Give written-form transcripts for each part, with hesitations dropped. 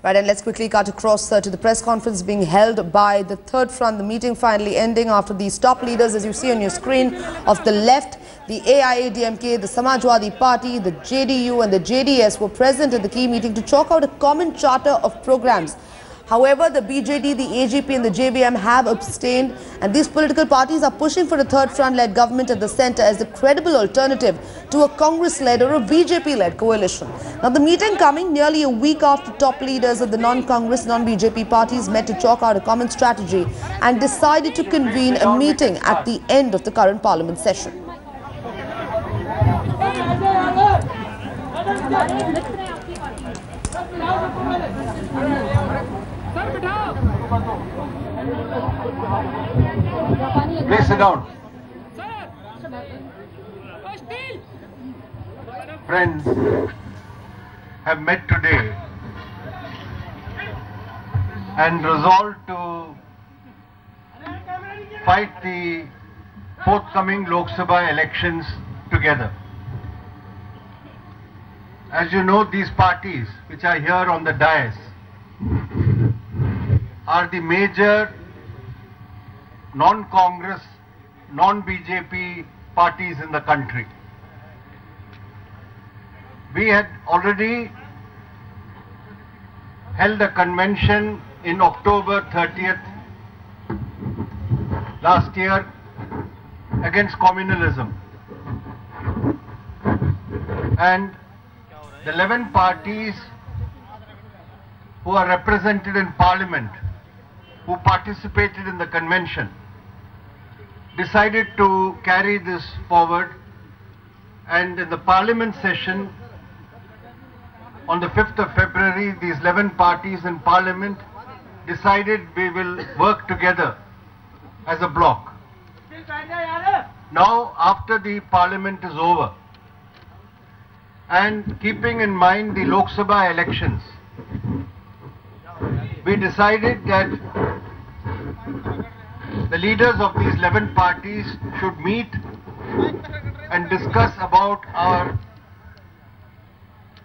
Right, and let's quickly cut across to the press conference being held by the Third Front. The meeting finally ending after these top leaders, as you see on your screen, of the left, the AIADMK, the Samajwadi Party, the JDU and the JDS were present at the key meeting to chalk out a common charter of programs. However, the BJD, the AGP and the JVM have abstained, and these political parties are pushing for a Third Front-led government at the centre as a credible alternative to a Congress-led or a BJP-led coalition. Now, the meeting coming nearly a week after top leaders of the non-Congress, non-BJP parties met to chalk out a common strategy and decided to convene a meeting at the end of the current parliament session. Please sit down. Friends have met today and resolved to fight the forthcoming Lok Sabha elections together. As you know, these parties which are here on the dais are the major non-Congress, non-BJP parties in the country. We had already held a convention in October 30th last year against communalism, and the 11 parties who are represented in Parliament, who participated in the convention, decided to carry this forward, and in the Parliament session on the 5th of February, these 11 parties in Parliament decided we will work together as a bloc. Now, after the Parliament is over, and keeping in mind the Lok Sabha elections, we decided that the leaders of these 11 parties should meet and discuss about our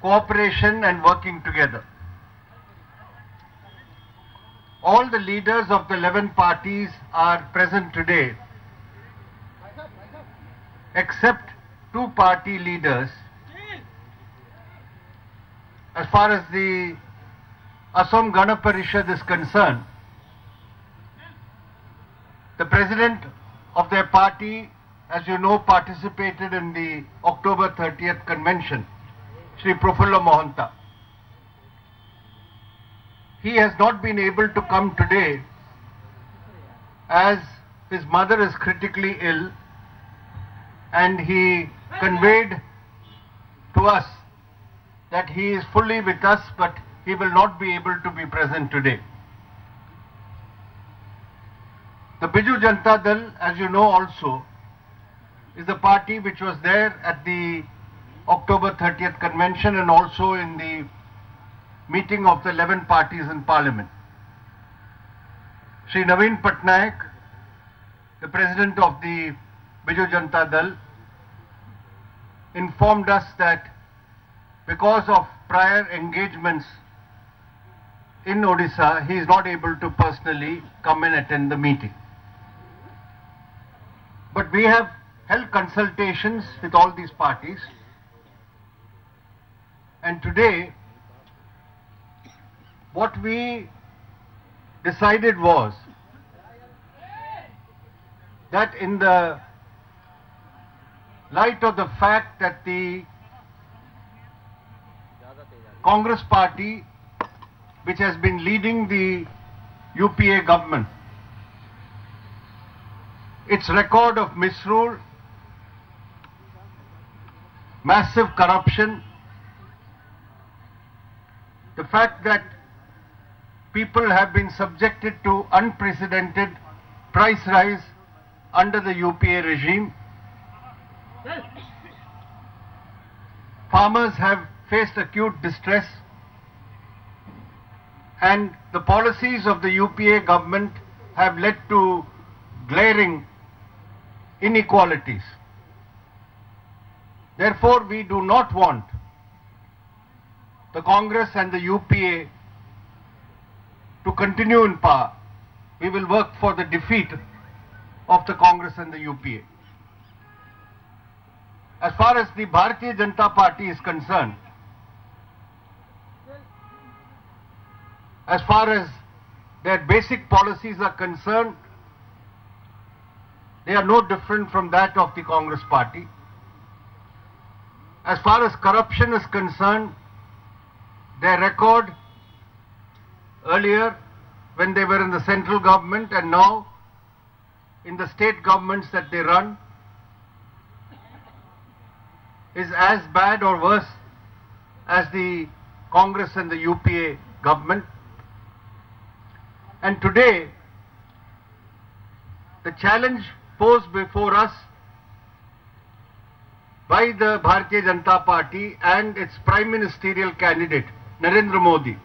cooperation and working together. All the leaders of the 11 parties are present today, except two party leaders. As far as the Assam Gana Parishad is concerned, the president of their party, as you know, participated in the October 30th convention, Shri Prafulla Mohanta. He has not been able to come today as his mother is critically ill, and he conveyed to us that he is fully with us, but he will not be able to be present today. The Biju Janata Dal, as you know also, is the party which was there at the October 30th convention and also in the meeting of the 11 parties in Parliament. Shri Naveen Patnaik, the president of the Biju Janata Dal, informed us that because of prior engagements in Odisha, he is not able to personally come and attend the meeting. But we have held consultations with all these parties, and today what we decided was that in the light of the fact that the Congress party, which has been leading the UPA government, its record of misrule, massive corruption, the fact that people have been subjected to unprecedented price rise under the UPA regime, farmers have faced acute distress, and the policies of the UPA government have led to glaring inequalities. Therefore, we do not want the Congress and the UPA to continue in power, we will work for the defeat of the Congress and the UPA. As far as the Bharatiya Janata Party is concerned, as far as their basic policies are concerned, they are no different from that of the Congress Party. As far as corruption is concerned, their record earlier when they were in the central government and now in the state governments that they run is as bad or worse as the Congress and the UPA government. And today, the challenge posed before us by the Bharatiya Janata Party and its Prime Ministerial candidate, Narendra Modi,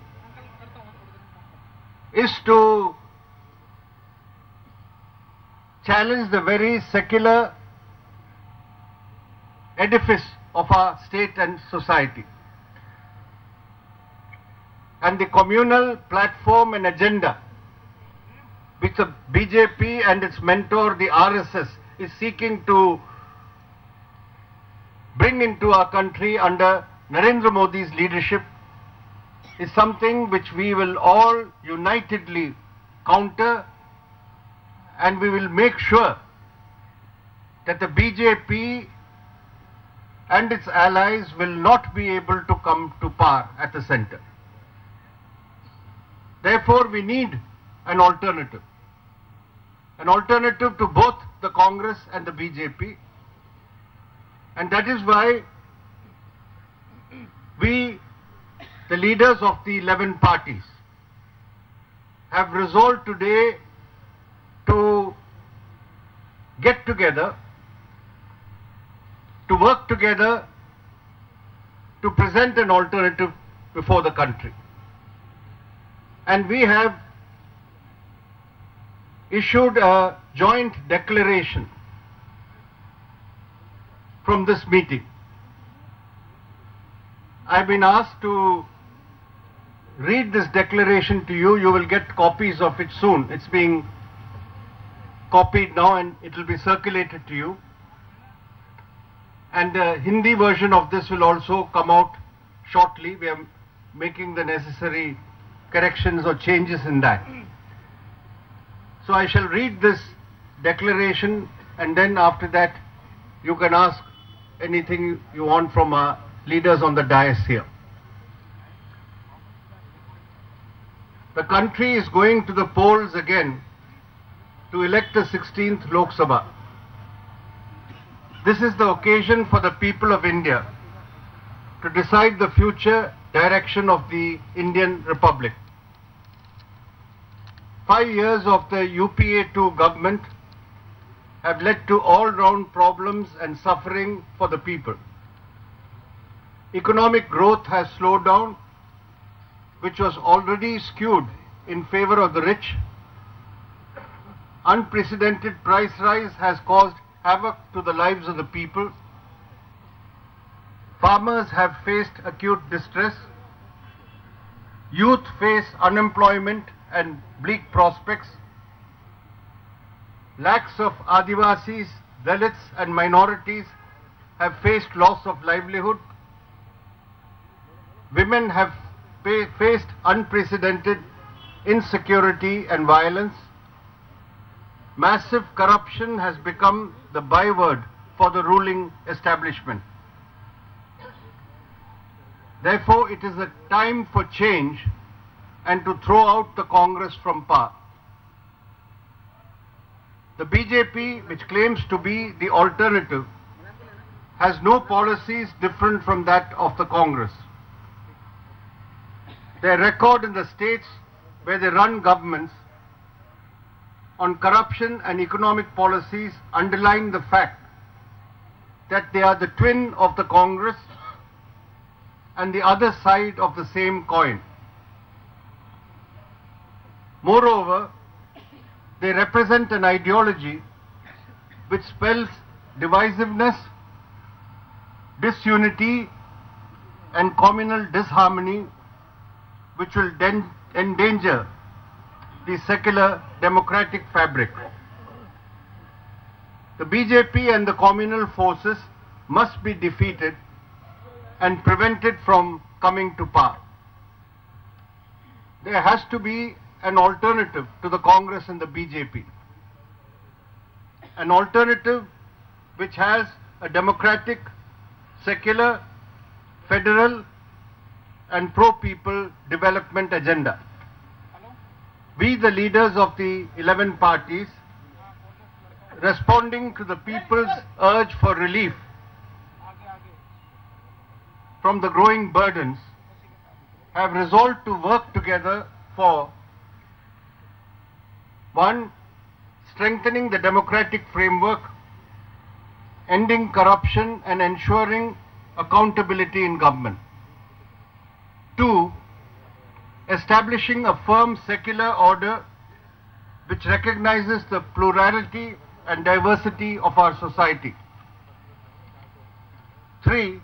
is to challenge the very secular edifice of our state and society. And the communal platform and agenda which the BJP and its mentor, the RSS, is seeking to bring into our country under Narendra Modi's leadership is something which we will all unitedly counter, and we will make sure that the BJP and its allies will not be able to come to power at the center. Therefore, we need an alternative to both the Congress and the BJP, and that is why we, the leaders of the 11 parties, have resolved today to get together, to work together, to present an alternative before the country. And we have issued a joint declaration from this meeting. I've been asked to read this declaration to you. You will get copies of it soon. It's being copied now and it will be circulated to you. And the Hindi version of this will also come out shortly. We are making the necessary corrections or changes in that. So I shall read this declaration, and then after that you can ask anything you want from our leaders on the dais here. The country is going to the polls again to elect the 16th Lok Sabha. This is the occasion for the people of India to decide the future direction of the Indian Republic. 5 years of the UPA-2 government have led to all-round problems and suffering for the people. Economic growth has slowed down, which was already skewed in favor of the rich. Unprecedented price rise has caused havoc to the lives of the people. Farmers have faced acute distress. Youth face unemployment and bleak prospects. Lakhs of Adivasis, Dalits and minorities have faced loss of livelihood. Women have faced unprecedented insecurity and violence. Massive corruption has become the byword for the ruling establishment. Therefore, it is a time for change and to throw out the Congress from power. The BJP, which claims to be the alternative, has no policies different from that of the Congress. Their record in the states where they run governments on corruption and economic policies underline the fact that they are the twin of the Congress and the other side of the same coin. Moreover, they represent an ideology which spells divisiveness, disunity and communal disharmony, which will endanger the secular democratic fabric. The BJP and the communal forces must be defeated and prevented from coming to power. There has to be an alternative to the Congress and the BJP. An alternative which has a democratic, secular, federal and pro-people development agenda. We, the leaders of the 11 parties, responding to the people's urge for relief from the growing burdens, have resolved to work together for 1. Strengthening the democratic framework, ending corruption and ensuring accountability in government. 2. Establishing a firm secular order which recognizes the plurality and diversity of our society. 3.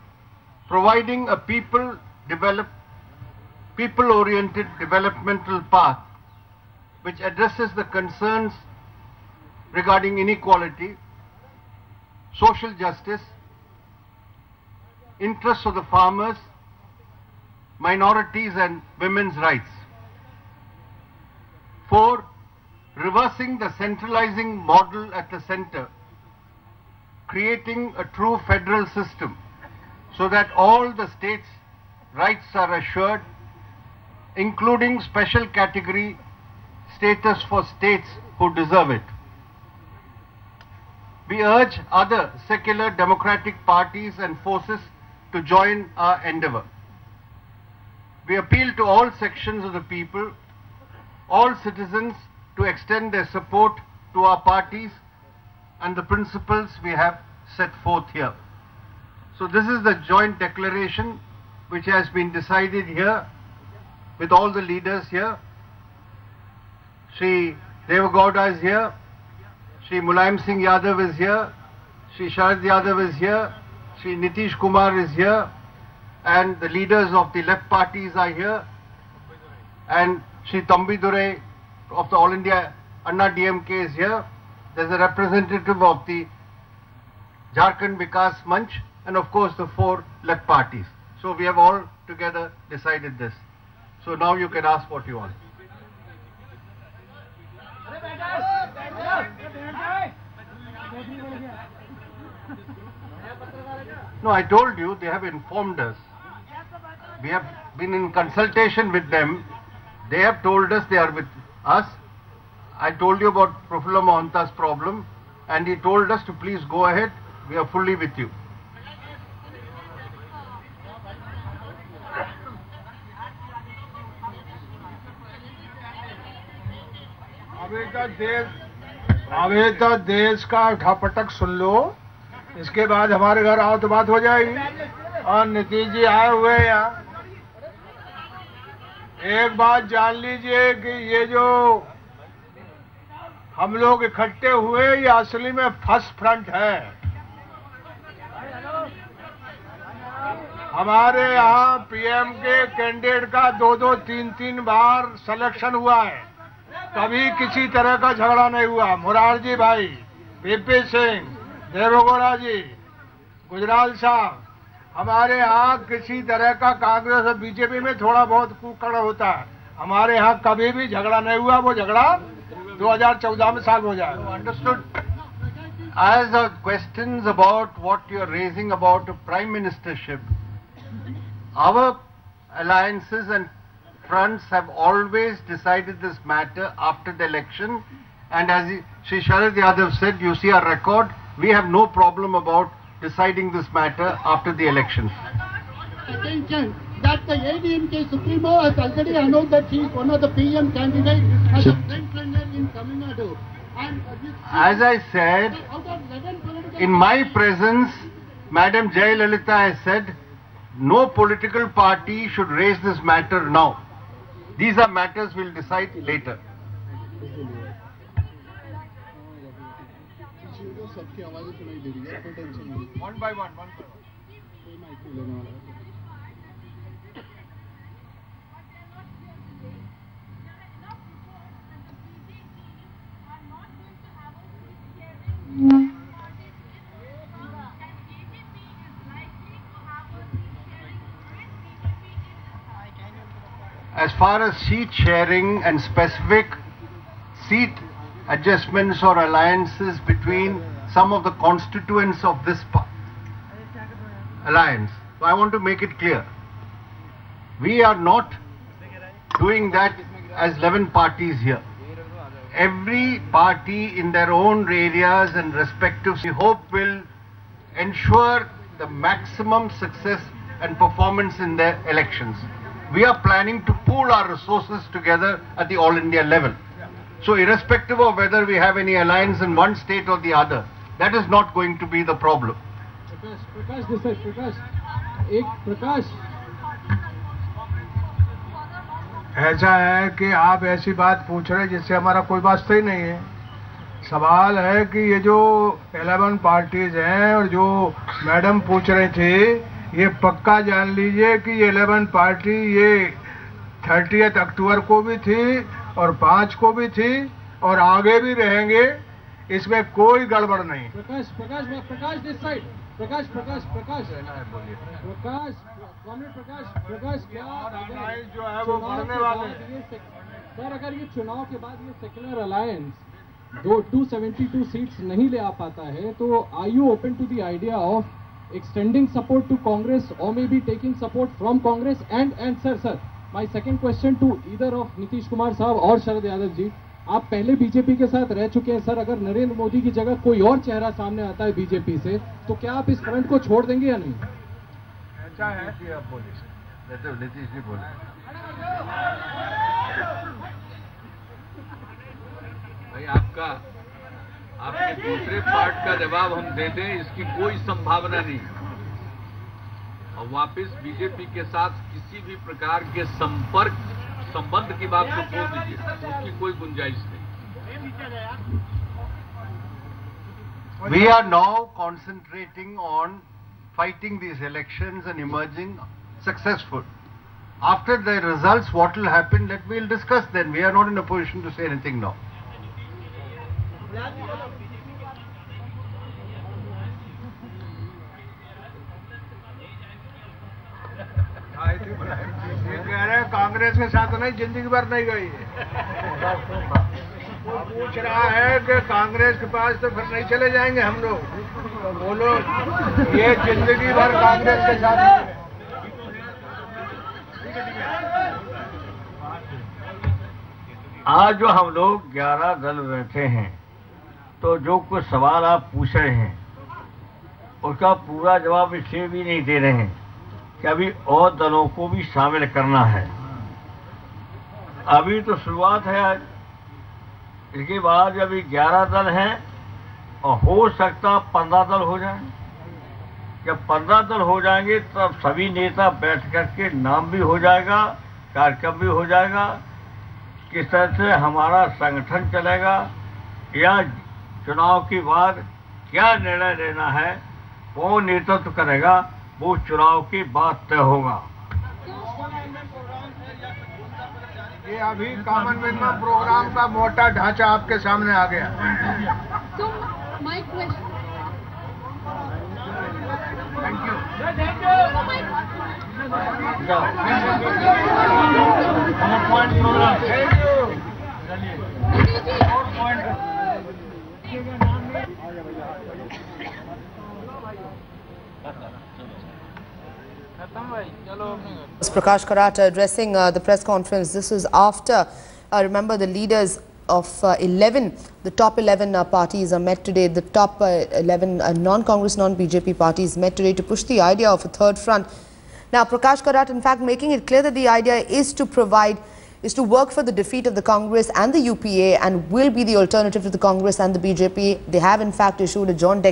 Providing a people-oriented developmental path which addresses the concerns regarding inequality, social justice, interests of the farmers, minorities and women's rights. 4. Reversing the centralizing model at the center, creating a true federal system so that all the states' rights are assured, including special category status for states who deserve it. We urge other secular democratic parties and forces to join our endeavor. We appeal to all sections of the people, all citizens, to extend their support to our parties and the principles we have set forth here. So this is the joint declaration which has been decided here with all the leaders here. Shri Devagowda is here, Shri Mulayam Singh Yadav is here, Shri Sharad Yadav is here, Shri Nitish Kumar is here, and the leaders of the left parties are here, and Shri Tambi Durai of the All India Anna DMK is here. There's a representative of the Jharkhand Vikas Manch, and of course the 4 left parties. So we have all together decided this. So now you can ask what you want. No, I told you, they have informed us. We have been in consultation with them. They have told us they are with us. I told you about Prafulla Mohantas's problem, and he told us to please go ahead. We are fully with you. अभी तो देश का उठापटक सुन लो, इसके बाद हमारे घर आओ तो बात हो जाएगी। और नीतीश जी आए हुए हैं यहाँ, एक बात जान लीजिए कि ये जो हम लोग इकट्ठे हुए, ये असली में फर्स्ट फ्रंट है। हमारे यहाँ पीएम के कैंडिडेट का 2-2, 3-3 बार सिलेक्शन हुआ है, कभी किसी तरह का झगड़ा नहीं हुआ। मुरारजी भाई, पीपी सिंह, देवगौड़ा जी, गुजराल साहब, हमारे यहाँ किसी तरह का कांग्रेस और बीजेपी में थोड़ा बहुत कुकड़ होता है, हमारे यहाँ कभी भी झगड़ा नहीं हुआ। वो झगड़ा 2014 में साल हो जाए। Understood. As the questions about what you are raising about a prime ministership, our alliances and fronts have always decided this matter after the election, and as Shri Sharad Yadav said, you see our record, we have no problem about deciding this matter after the election. Attention that the ADMK Supremo has already announced that he is one of the PM candidates as a front-runner in Tamil Nadu. And as I said, in my presence, Madam Jayalalitha has said, no political party should raise this matter now. These are matters we'll decide later. One by one. far as seat sharing and specific seat adjustments or alliances between some of the constituents of this alliance, so I want to make it clear. We are not doing that as 11 parties here. Every party in their own areas and respective, we hope, will ensure the maximum success and performance in their elections. We are planning to pool our resources together at the all India level. So irrespective of whether we have any alliance in one state or the other, that is not going to be the problem. Prakash. ऐसा है कि आप ऐसी बात पूछ रहे जिससे हमारा कोई वास्ता ही नहीं है। सवाल है कि ये जो 11 पार्टीज हैं और जो मैडम पूछ रहे थे, ये पक्का जान लीजिए कि ये 11 पार्टी ये 30 अक्टूबर को भी थी और 5 को भी थी और आगे भी रहेंगे, इसमें कोई गड़बड़ नहीं। प्रकाश दिस साइड, प्रकाश क्या जो है वो बढ़ने वाले सर, अगर ये चुनाव के बाद ये सेक्युलर अलायंस 272 सीट्स नहीं ले आ पाता है, तो are you open to the idea of extending support to Congress और may be taking support from Congress? And sir my second question to either of Nitish Kumar साहब और शरद यादव जी, आप पहले बीजेपी के साथ रह चुके हैं सर, अगर नरेंद्र मोदी की जगह कोई और चेहरा सामने आता है बीजेपी से, तो क्या आप इस फ्रंट को छोड़ देंगे या नहीं? ऐसा है कि आप बोलिए, नीतीश जी बोले। भाई आपके दूसरे पार्ट का जवाब हम दे दें, इसकी कोई संभावना नहीं। और वापस बीजेपी के साथ किसी भी प्रकार के संबंध की बात को छोड़ दीजिए, उसकी कोई गुंजाइश नहीं। We are now concentrating on fighting these elections and emerging successful. After the results, what will happen, we'll discuss then. We are not in a position to say anything now. ये कह रहे हैं कांग्रेस के साथ नहीं, जिंदगी भर नहीं गई है। वो पूछ रहा है कि कांग्रेस के पास तो फिर नहीं चले जाएंगे हम लोग, तो बोलो ये जिंदगी भर कांग्रेस के साथ नहीं है। आज जो हम लोग 11 दल बैठे हैं, तो जो कुछ सवाल आप पूछ रहे हैं उसका पूरा जवाब इसलिए भी नहीं दे रहे हैं कि अभी और दलों को भी शामिल करना है। अभी तो शुरुआत है आज, इसके बाद जब 11 दल हैं और हो सकता 15 दल हो जाएं। जब 15 दल हो जाएंगे तब सभी नेता बैठ करके नाम भी हो जाएगा, कार्यक्रम भी हो जाएगा, किस तरह से हमारा संगठन चलेगा या चुनाव के बाद क्या निर्णय लेना है, कौन नेतृत्व करेगा, वो चुनाव के बाद तय होगा। ये अभी कॉमनवेल्थ प्रोग्राम का मोटा ढांचा आपके सामने आ गया। Thank you. Prakash Karat addressing the press conference. This is after, remember, the leaders of the top 11 parties are met today. The top 11 non-Congress, non-BJP parties met today to push the idea of a third front. Now, Prakash Karat, in fact, making it clear that the idea is to work for the defeat of the Congress and the UPA and will be the alternative to the Congress and the BJP. They have, in fact, issued a joint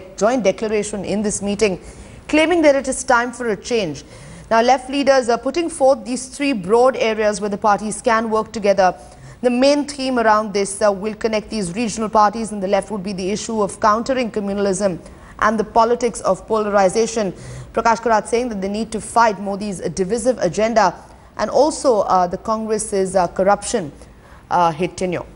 declaration in this meeting, claiming that it is time for a change. Now, left leaders are putting forth these 3 broad areas where the parties can work together. The main theme around this will connect these regional parties, and the left would be the issue of countering communalism and the politics of polarization. Prakash Karat saying that they need to fight Modi's divisive agenda and also the Congress's corruption hit tenure.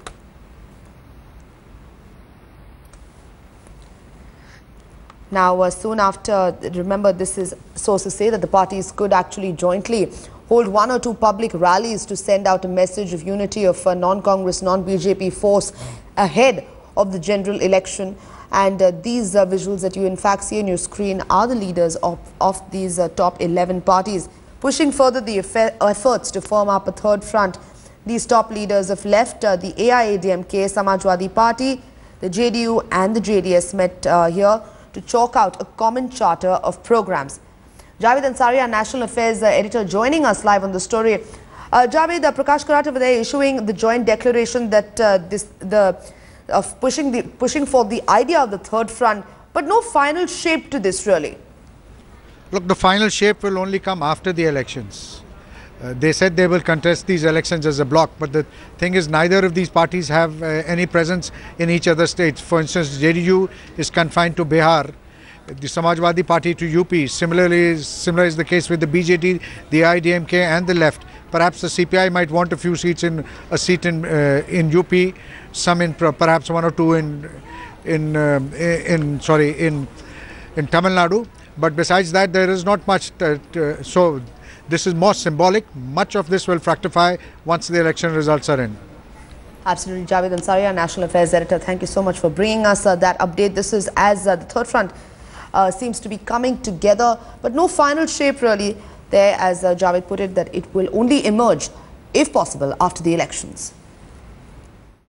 Now, soon after, remember, this is sources say that the parties could actually jointly hold one or two public rallies to send out a message of unity of non-Congress, non-BJP force ahead of the general election. And these visuals that you in fact see on your screen are the leaders of these top 11 parties, pushing further the efforts to form up a third front. These top leaders have left the AIADMK, Samajwadi Party, the JDU and the JDS met here to chalk out a common charter of programs. Javed Ansari, our National Affairs editor, joining us live on the story. Javed, Prakash Karat over there issuing the joint declaration that pushing for the idea of the third front, but no final shape to this really. Look, the final shape will only come after the elections. They said they will contest these elections as a bloc, but the thing is neither of these parties have any presence in each other's states. For instance, JDU is confined to Bihar, the Samajwadi Party to UP. Similar is the case with the BJD, the IDMK and the left. Perhaps the CPI might want a few seats in UP, some in perhaps one or two in Tamil Nadu. But besides that, there is not much. So this is more symbolic. Much of this will fructify once the election results are in. Absolutely, Javed Ansari, our National Affairs editor. Thank you so much for bringing us that update. This is as the third front seems to be coming together, but no final shape really there, as Javed put it, that it will only emerge, if possible, after the elections.